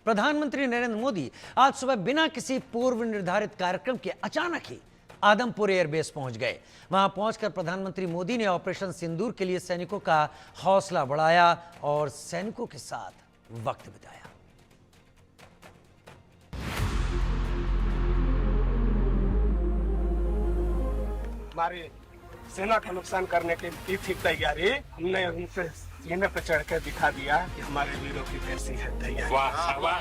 प्रधानमंत्री नरेंद्र मोदी आज सुबह बिना किसी पूर्व निर्धारित कार्यक्रम के अचानक ही आदमपुर एयरबेस पहुंच गए। वहां पहुंचकर प्रधानमंत्री मोदी ने ऑपरेशन सिंदूर के लिए सैनिकों का हौसला बढ़ाया और सैनिकों के साथ वक्त बिताया। हमारी सेना का नुकसान करने की थी तैयारी, हमने उनसे सीने पर चढ़ कर दिखा दिया कि हमारे वीरों की कैसी है तैयारी। वाह वाह।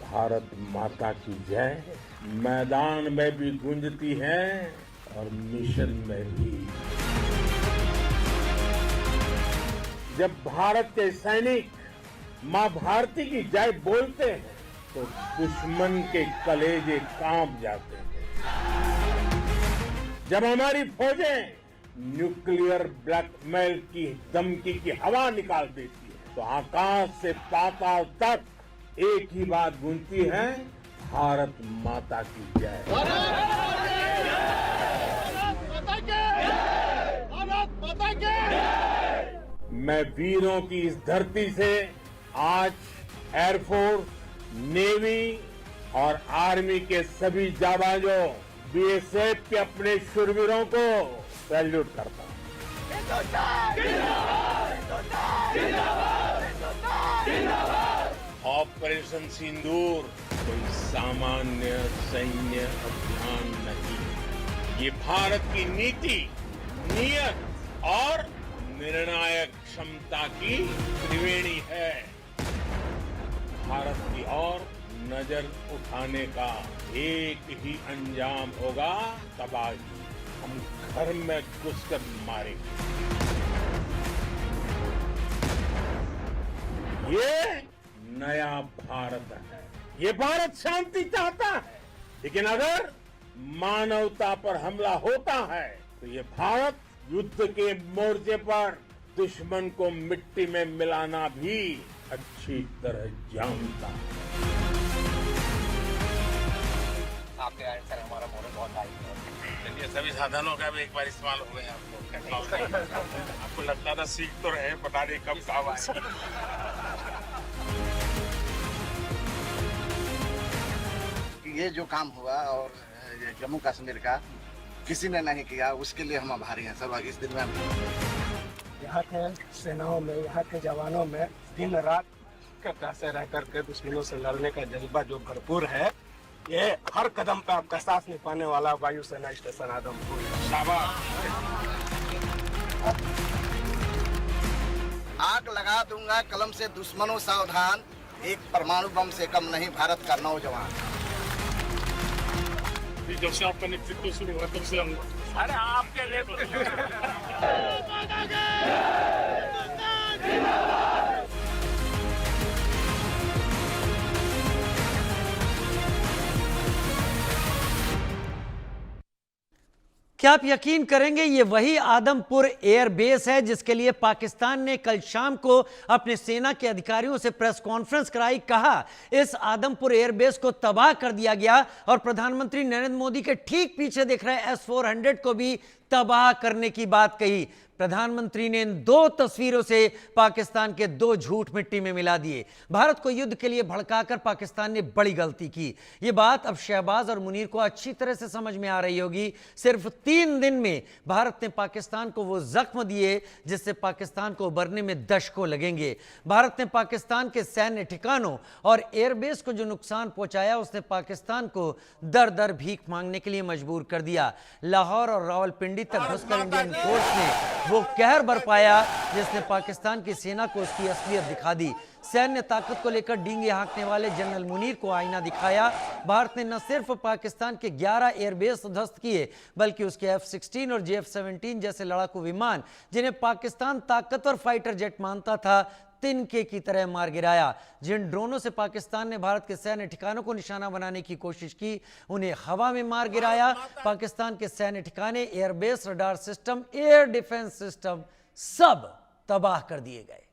भारत माता की जय मैदान में भी गूंजती है और मिशन में भी। जब भारत के सैनिक मां भारती की जय बोलते हैं तो दुश्मन के कलेजे कांप जाते हैं। जब हमारी फौजें न्यूक्लियर ब्लैकमेल की धमकी की हवा निकाल देती है तो आकाश से पाताल तक एक ही बात गूंजती है, भारत माता की जय। मैं वीरों की इस धरती से आज एयरफोर्स, नेवी और आर्मी के सभी जाबाजों, बीएसएफ के अपने शूरवीरों को सैल्यूट करता हूं। ऑपरेशन सिंदूर कोई सामान्य सैन्य अभियान नहीं, ये भारत की नीति, नियत और निर्णायक क्षमता की त्रिवेणी है। भारत की ओर नजर उठाने का एक ही अंजाम होगा, तबाही। हम घर में घुसकर मारेंगे। ये नया भारत है। ये भारत शांति चाहता है, लेकिन अगर मानवता पर हमला होता है तो ये भारत युद्ध के मोर्चे पर दुश्मन को मिट्टी में मिलाना भी अच्छी तरह जानता है। आपके आंसर हमारा मोरल बहुत हाई है। चलिए, सभी साधनों का भी एक बार इस्तेमाल हो गया आपको लगता था सीख तो रहे, पता नहीं कब काम आएगा। ये जो काम हुआ और जम्मू कश्मीर का किसी ने नहीं किया, उसके लिए हम आभारी हैं सब। इस दिन में यहाँ के सेनाओं में, यहाँ के जवानों में दिन रात कटा से रह करके दुश्मनों से लड़ने का जज्बा जो भरपूर है, ये हर कदम पे आपका सांस नहीं पाने वाला वायुसेना स्टेशन आदमपुर। शाबाश। आग लगा दूंगा कलम से दुश्मनों सावधान, एक परमाणु बम से कम नहीं भारत का नौजवान। जब से आपका नेतृत्व शुरू हुआ तब से हम अरे आपके क्या आप यकीन करेंगे, ये वही आदमपुर एयरबेस है जिसके लिए पाकिस्तान ने कल शाम को अपने सेना के अधिकारियों से प्रेस कॉन्फ्रेंस कराई। कहा इस आदमपुर एयरबेस को तबाह कर दिया गया और प्रधानमंत्री नरेंद्र मोदी के ठीक पीछे दिख रहे S-400 को भी तबाह करने की बात कही। प्रधानमंत्री ने इन दो तस्वीरों से पाकिस्तान के दो झूठ मिट्टी में मिला दिए। भारत को युद्ध के लिए भड़काकर पाकिस्तान ने बड़ी गलती की। यह बात अब शहबाज और मुनीर को अच्छी तरह से समझ में आ रही होगी। सिर्फ 3 दिन में भारत ने पाकिस्तान को वो जख्म दिए जिससे पाकिस्तान को उबरने में दशकों लगेंगे। भारत ने पाकिस्तान के सैन्य ठिकानों और एयरबेस को जो नुकसान पहुंचाया, उसने पाकिस्तान को दर दर भीख मांगने के लिए मजबूर कर दिया। लाहौर और रावलपिंडी तक घुसकर इंडियन फोर्स ने वो कहर बरपाया जिसने पाकिस्तान की सेना को उसकी असलियत दिखा दी। सैन्य ताकत को लेकर डींगे हाँकने वाले जनरल मुनीर को आईना दिखाया। भारत ने न सिर्फ पाकिस्तान के 11 एयरबेस ध्वस्त किए, बल्कि उसके F-16 और JF-17 जैसे लड़ाकू विमान, जिन्हें पाकिस्तान ताकतवर फाइटर जेट मानता था, तिनके की तरह मार गिराया। जिन ड्रोनों से पाकिस्तान ने भारत के सैन्य ठिकानों को निशाना बनाने की कोशिश की, उन्हें हवा में मार गिराया। पाकिस्तान के सैन्य ठिकाने, airbase, radar system, air defence system सब तबाह कर दिए गए।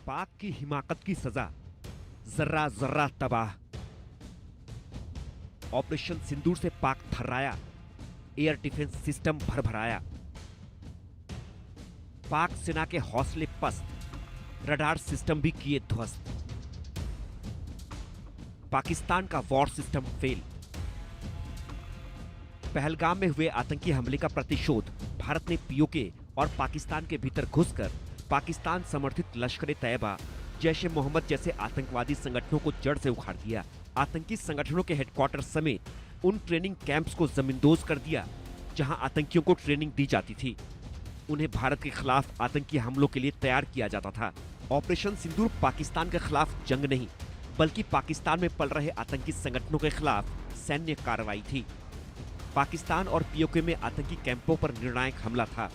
पाक की हिमाकत की सजा, जर्रा जर्रा तबाह। ऑपरेशन सिंदूर से पाक थर्राया, एयर डिफेंस सिस्टम भरभराया। पाक सेना के हौसले पस्त, रडार सिस्टम भी किए ध्वस्त। पाकिस्तान का वॉर सिस्टम फेल। पहलगाम में हुए आतंकी हमले का प्रतिशोध भारत ने पीओके और पाकिस्तान के भीतर घुसकर पाकिस्तान समर्थित लश्कर-ए-तैयबा, जैश-ए-मोहम्मद जैसे आतंकवादी संगठनों को जड़ से उखाड़ दिया। आतंकी संगठनों के हेडक्वार्टर समेत उन ट्रेनिंग कैंप्स को जमींदोज कर दिया जहां आतंकियों को ट्रेनिंग दी जाती थी। उन्हें भारत के खिलाफ आतंकी हमलों के लिए तैयार किया जाता था। ऑपरेशन सिंदूर पाकिस्तान के खिलाफ जंग नहीं, बल्कि पाकिस्तान में पल रहे आतंकी संगठनों के खिलाफ सैन्य कार्रवाई थी। पाकिस्तान और पीओके में आतंकी कैंपों पर निर्णायक हमला था।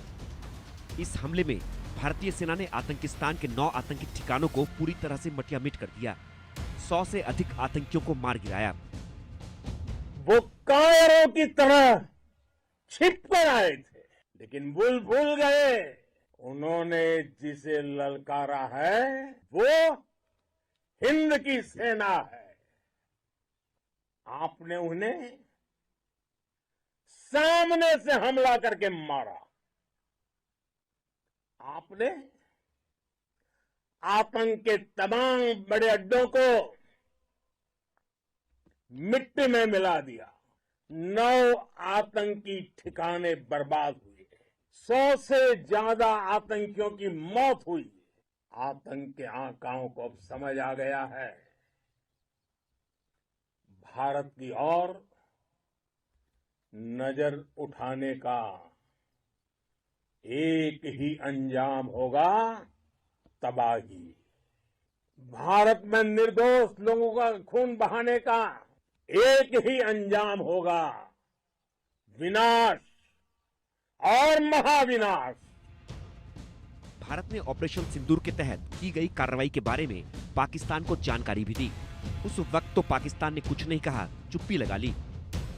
इस हमले में भारतीय सेना ने आतंकिस्तान के 9 आतंकी ठिकानों को पूरी तरह से मटियामिट कर दिया। 100 से अधिक आतंकियों को मार गिराया। वो कायरों की तरह छिप कर आए थे, लेकिन भूल गए उन्होंने जिसे ललकारा है वो हिंद की सेना है। आपने उन्हें सामने से हमला करके मारा। आपने आतंक के तमाम बड़े अड्डों को मिट्टी में मिला दिया। 9 आतंकी ठिकाने बर्बाद हुए। 100 से ज्यादा आतंकियों की मौत हुई। आतंक के आकाओं को अब समझ आ गया है भारत की ओर नजर उठाने का एक ही अंजाम होगा, तबाही। भारत में निर्दोष लोगों का खून बहाने का एक ही अंजाम होगा, विनाश और महाविनाश। भारत ने ऑपरेशन सिंदूर के तहत की गई कार्रवाई के बारे में पाकिस्तान को जानकारी भी दी। उस वक्त तो पाकिस्तान ने कुछ नहीं कहा, चुप्पी लगा ली।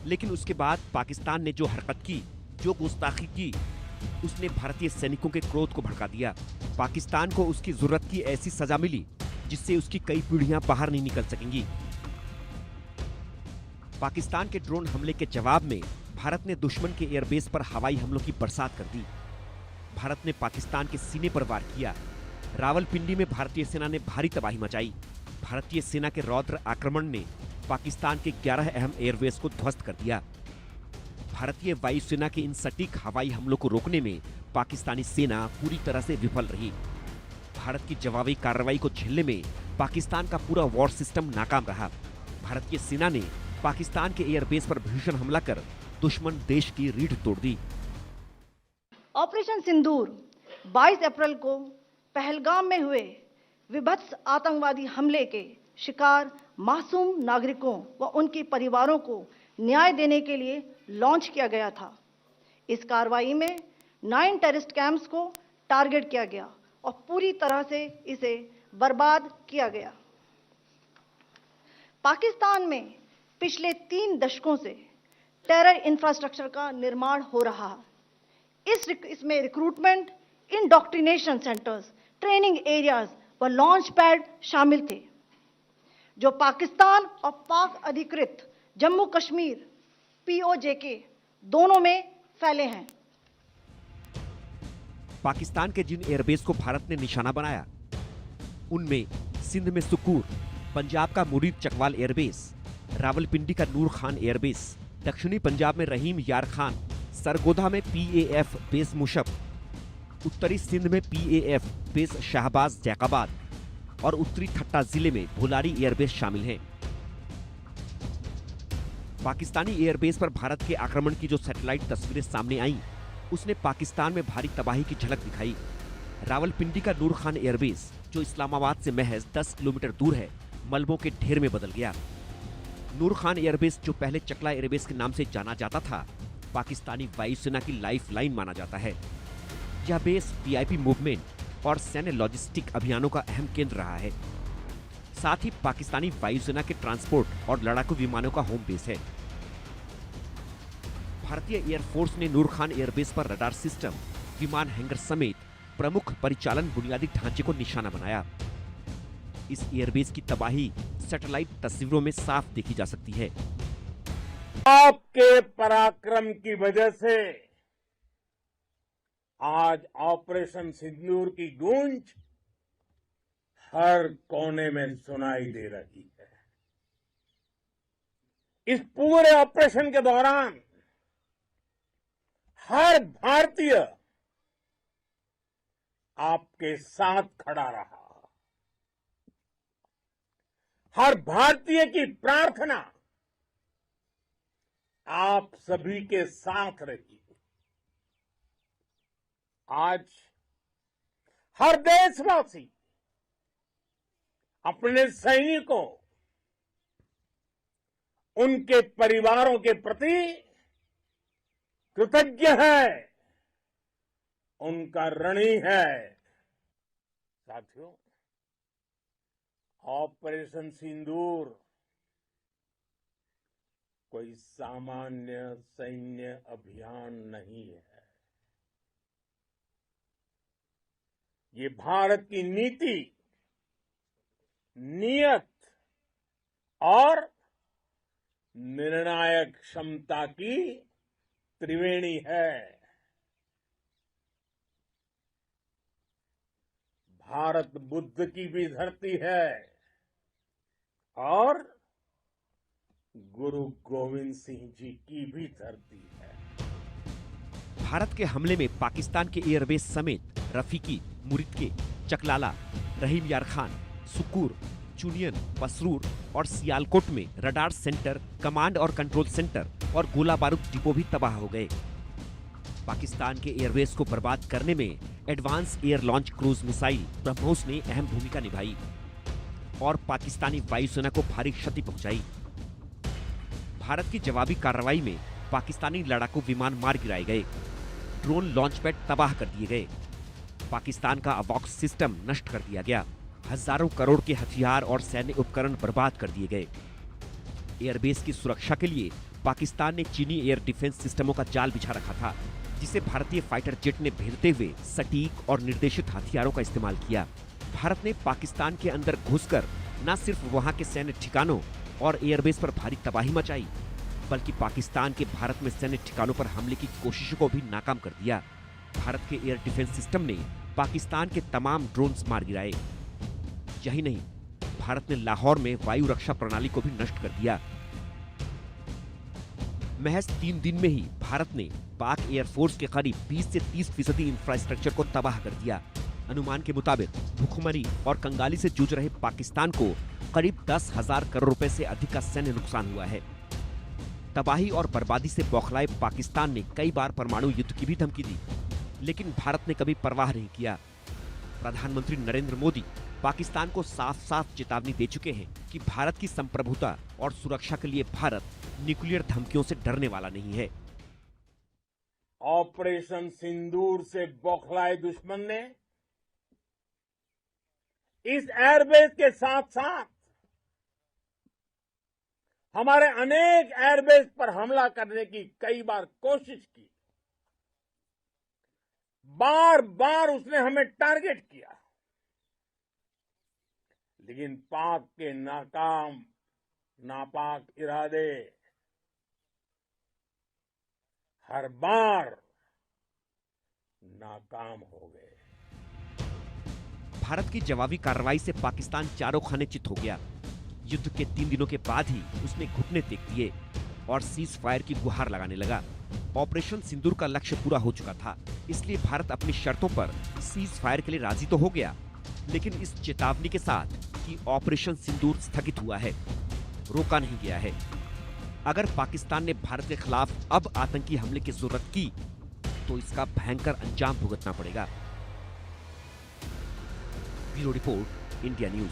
लेकिन उसके बाद पाकिस्तान ने जो हरकत की, जो गुस्ताखी की, उसने भारतीय सैनिकों के क्रोध को भड़का दिया। पाकिस्तान को उसकी जरूरत की ऐसी सजा मिली जिससे उसकी कई पीढ़ियां बाहर नहीं निकल सकेंगी। पाकिस्तान के ड्रोन हमले के जवाब में भारत ने दुश्मन के एयरबेस पर हवाई हमलों की बरसात कर दी। भारत ने पाकिस्तान के सीने पर वार किया। रावलपिंडी में भारतीय सेना ने भारी तबाही मचाई। भारतीय सेना के रौद्र आक्रमण ने पाकिस्तान के 11 अहम एयरबेस को ध्वस्त कर दिया। भारतीय वायुसेना के इन सटीक हवाई हमलों को रोकने में पाकिस्तानी सेना पूरी तरह से विफल रही। भारत की जवाबी कार्रवाई को झेलने में पाकिस्तान का पूरा वॉर सिस्टम नाकाम रहा। भारतीय सेना ने पाकिस्तान के एयरबेस पर भीषण हमला कर दुश्मन देश की रीढ़ तोड़ दी। ऑपरेशन सिंदूर 22 अप्रैल को पहलगाम में हुए विभत्स आतंकवादी हमले के शिकार मासूम नागरिकों व उनके परिवारों को न्याय देने के लिए लॉन्च किया गया था। इस कार्रवाई में 9 टेररिस्ट कैंप्स को टारगेट किया गया और पूरी तरह से इसे बर्बाद किया गया। पाकिस्तान में पिछले 3 दशकों से टेरर इंफ्रास्ट्रक्चर का निर्माण हो रहा है। इसमें recruitment, indoctrination centres, training areas व लॉन्च पैड शामिल थे, जो पाकिस्तान और पाक अधिकृत जम्मू कश्मीर POJK दोनों में फैले हैं। पाकिस्तान के जिन एयरबेस को भारत ने निशाना बनाया, उनमें सिंध में सुकूर, पंजाब का मुरीद चकवाल एयरबेस, रावलपिंडी का नूर खान एयरबेस, दक्षिणी पंजाब में रहीम यार खान, सरगोधा में PAF बेस मुशब, उत्तरी सिंध में PAF बेस शाहबाज जैकाबाद और उत्तरी ठट्टा जिले में भुलारी एयरबेस शामिल हैं। पाकिस्तानी एयरबेस पर भारत के आक्रमण की जो सैटेलाइट तस्वीरें सामने आईं, उसने पाकिस्तान में भारी तबाही की झलक दिखाई। रावलपिंडी का नूर खान एयरबेस, जो इस्लामाबाद से महज 10 किलोमीटर दूर है, मलबों के ढेर में बदल गया। नूर खान एयरबेस, जो पहले चकला एयरबेस के नाम से जाना जाता था, पाकिस्तानी वायुसेना की लाइफलाइन माना जाता है। यह बेस VIP मूवमेंट और सैन्य लॉजिस्टिक अभियानों का अहम केंद्र रहा है। साथ ही पाकिस्तानी वायुसेना के ट्रांसपोर्ट और लड़ाकू विमानों का होम बेस है। भारतीय एयरफोर्स ने नूर खान एयरबेस पर रडार सिस्टम, विमान हैंगर समेत प्रमुख परिचालन बुनियादी ढांचे को निशाना बनाया। इस एयरबेस की तबाही सैटेलाइट तस्वीरों में साफ देखी जा सकती है। आपके पराक्रम की वजह से आज ऑपरेशन सिंदूर की गूंज हर कोने में सुनाई दे रही है। इस पूरे ऑपरेशन के दौरान हर भारतीय आपके साथ खड़ा रहा। हर भारतीय की प्रार्थना आप सभी के साथ रही। आज हर देशवासी अपने सैनिकों, उनके परिवारों के प्रति कृतज्ञ है, उनका ऋणी है। साथियों, ऑपरेशन सिंदूर कोई सामान्य सैन्य अभियान नहीं है। ये भारत की नीति, नियत और निर्णायक क्षमता की त्रिवेणी है। भारत बुद्ध की भी धरती है और गुरु गोविंद सिंह जी की भी धरती है। भारत के हमले में पाकिस्तान के एयरबेस समेत रफीकी, मुरिदके, चकलाला, रहीम यार खान, सुकूर, चुनियन, पसरूर और सियालकोट में रडार सेंटर, कमांड और कंट्रोल सेंटर और गोला बारूद डिपो भी तबाह हो गए। पाकिस्तान के एयरबेस को बर्बाद करने में advance air launch cruise missile BrahMos ने अहम भूमिका निभाई और पाकिस्तानी वायुसेना को भारी क्षति पहुंचाई। भारत की जवाबी कार्रवाई में पाकिस्तानी लड़ाकू विमान मार गिराए गए, ड्रोन लॉन्च पैड तबाह कर दिए गए, पाकिस्तान का अवॉक्स सिस्टम नष्ट कर दिया गया, हजारों करोड़ के हथियार और सैन्य उपकरण बर्बाद कर दिए गए। एयरबेस की सुरक्षा के लिए पाकिस्तान ने चीनी एयर डिफेंस सिस्टमों का जाल बिछा रखा था, जिसे भारतीय फाइटर जेट ने भेदते हुए सटीक और निर्देशित हथियारों का इस्तेमाल किया। भारत ने पाकिस्तान के अंदर घुसकर न सिर्फ वहां के सैन्य ठिकानों और एयरबेस पर भारी तबाही मचाई, बल्कि पाकिस्तान के भारत में सैन्य ठिकानों पर हमले की कोशिशों को भी नाकाम कर दिया। भारत के एयर डिफेंस सिस्टम ने पाकिस्तान के तमाम ड्रोन्स मार गिराए। यही नहीं, भारत ने लाहौर में वायु रक्षा प्रणाली को भी नष्ट कर दिया। महज 3 दिन में ही भारत ने पाक एयरफोर्स के करीब 20 से 30% इंफ्रास्ट्रक्चर को तबाह कर दिया। अनुमान के मुताबिक भुखमरी और कंगाली से जूझ रहे पाकिस्तान को करीब 10,000 करोड़ रुपए से अधिक का सैन्य नुकसान हुआ है। तबाही और बर्बादी से बौखलाए पाकिस्तान ने कई बार परमाणु युद्ध की भी धमकी दी, लेकिन भारत ने कभी परवाह नहीं किया। प्रधानमंत्री नरेंद्र मोदी पाकिस्तान को साफ साफ चेतावनी दे चुके हैं कि भारत की संप्रभुता और सुरक्षा के लिए भारत न्यूक्लियर धमकियों से डरने वाला नहीं है। ऑपरेशन सिंदूर से बौखलाए दुश्मन ने इस एयरबेस के साथ साथ हमारे अनेक एयरबेस पर हमला करने की कई बार कोशिश की। बार बार उसने हमें टारगेट किया, लेकिन पाक के नापाक इरादे हर बार नाकाम हो गए। भारत की जवाबी कार्रवाई से पाकिस्तान चारों खाने चित हो गया। युद्ध के 3 दिनों के बाद ही उसने घुटने टेक दिए और सीज फायर की गुहार लगाने लगा। ऑपरेशन सिंदूर का लक्ष्य पूरा हो चुका था, इसलिए भारत अपनी शर्तों पर सीज फायर के लिए राजी तो हो गया, लेकिन इस चेतावनी के साथ कि ऑपरेशन सिंदूर स्थगित हुआ है, रोका नहीं गया है। अगर पाकिस्तान ने भारत के खिलाफ अब आतंकी हमले की जरूरत की, तो इसका भयंकर अंजाम भुगतना पड़ेगा। Bureau report, India news.